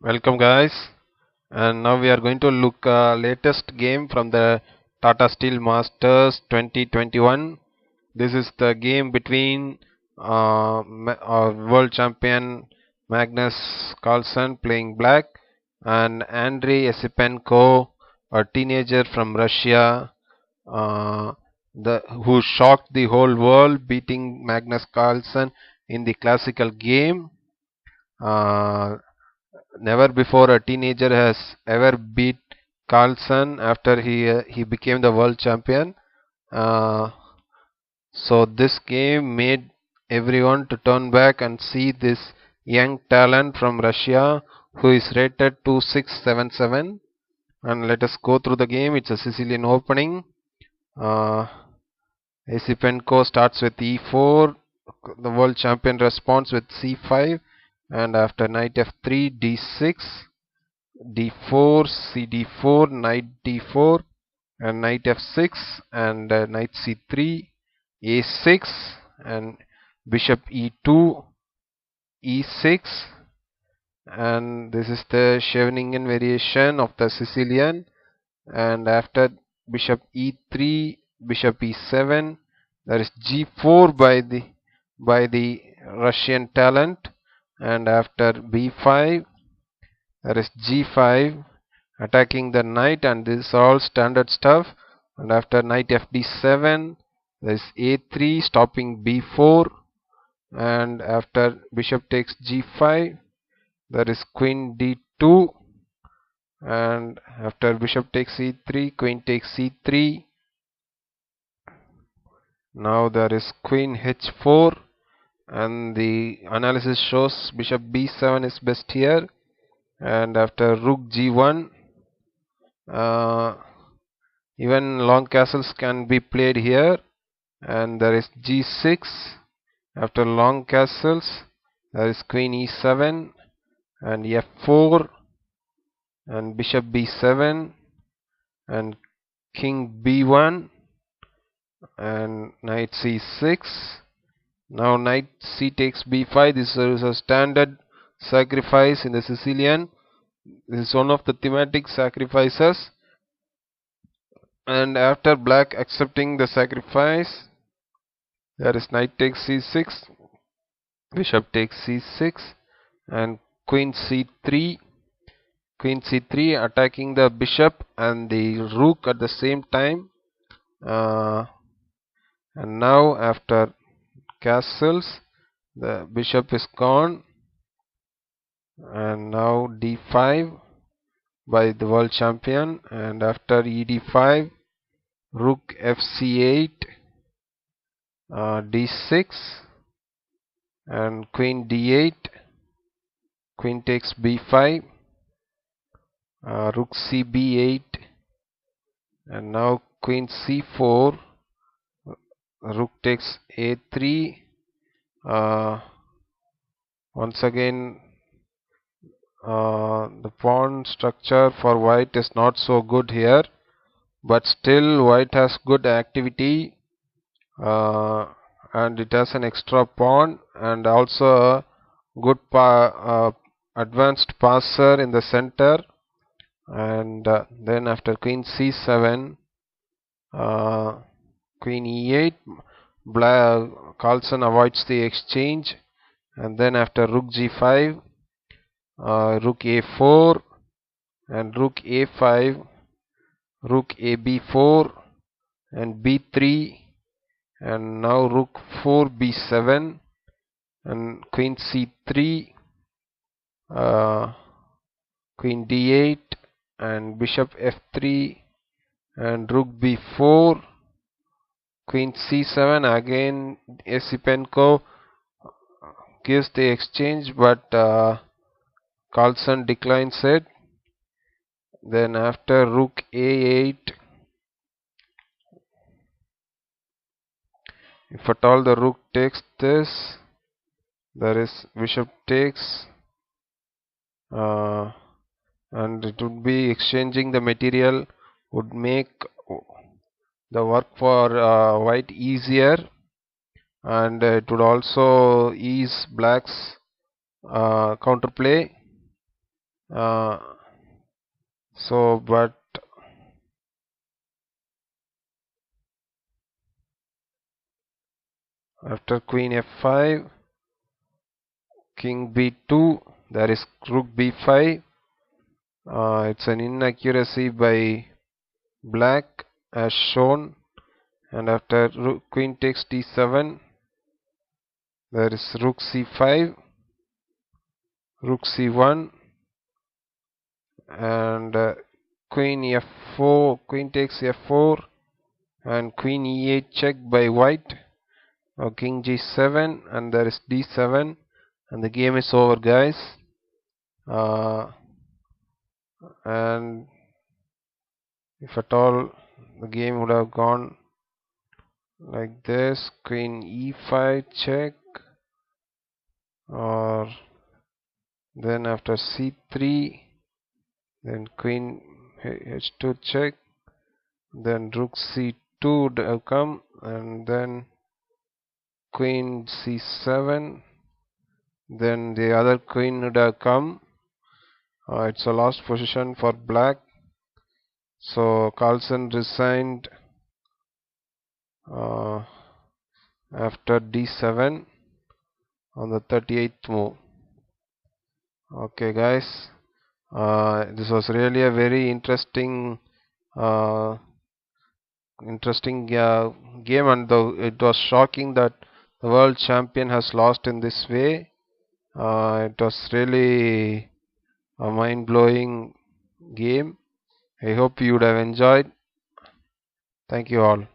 Welcome guys, and now we are going to look latest game from the Tata Steel Masters 2021. This is the game between world champion Magnus Carlsen playing black and Andrey Esipenko, a teenager from Russia, uh, who shocked the whole world, beating Magnus Carlsen in the classical game. Uh, Never before a teenager has ever beat Carlsen after he became the world champion. Uh, so this game made everyone to turn back and see this young talent from Russia who is rated 2677. And let us go through the game. It's a Sicilian opening. Uh, Esipenko starts with e4. The world champion responds with c5, and after knight f3, d6, d4, cd4, knight d4, and knight f6, and knight c3, a6, and bishop e2, e6, and this is the Scheveningen variation of the Sicilian. And after bishop e3, bishop e7, there is g4 by the Russian talent, and after b5 there is g5 attacking the knight, and this is all standard stuff. And after knight fd7 there is a3 stopping b4, and after bishop takes g5 there is queen d2, and after bishop takes e3, queen takes c3. Now there is queen h4, and the analysis shows bishop b7 is best here. And after rook g1, uh, even long castles can be played here, and there is g6. After long castles there is queen e7 and f4 and bishop b7 and king b1 and knight c6. Now knight c takes b5. This is a standard sacrifice in the Sicilian. This is one of the thematic sacrifices. And after black accepting the sacrifice, there is knight takes c6, bishop takes c6, and queen c3. Queen c3 attacking the bishop and the rook at the same time. And now after castles, the bishop is gone, and now d5 by the world champion, and after ed5, rook fc8, d6, and queen d8, queen takes b5, rook cb8, and now queen c4, rook takes a3. Once again, the pawn structure for white is not so good here, but still white has good activity, and it has an extra pawn and also a good advanced passer in the center. And then after queen c7, queen e8, Carlsen avoids the exchange, and then after rook g5, rook a4 and rook a5, rook ab4 and b3, and now rook 4 b7 and queen c3, queen d8 and bishop f3 and rook b4, queen c7. Again Esipenko gives the exchange, but Carlsen declines it. Then after rook a8, if at all the rook takes this, there is bishop takes, and it would be exchanging the material would make the work for white easier, and it would also ease black's counterplay. Uh, but after queen f5, king b2, there is rook b5. It's an inaccuracy by black as shown. And after queen takes d7, there is rook c5, rook c1, and queen f4, queen takes f4, and queen e8 check by white. King g7, and there is d7, and the game is over, guys. And if at all the game would have gone like this, queen e5 check, or then after c3, then queen h2 check, then rook c2 would have come, and then queen c7, then the other queen would have come. It's a lost position for black, so Carlsen resigned after d7 on the 38th move. Okay, guys, this was really a very interesting uh, game, and it was shocking that the world champion has lost in this way. It was really a mind-blowing game. I hope you would have enjoyed. Thank you all.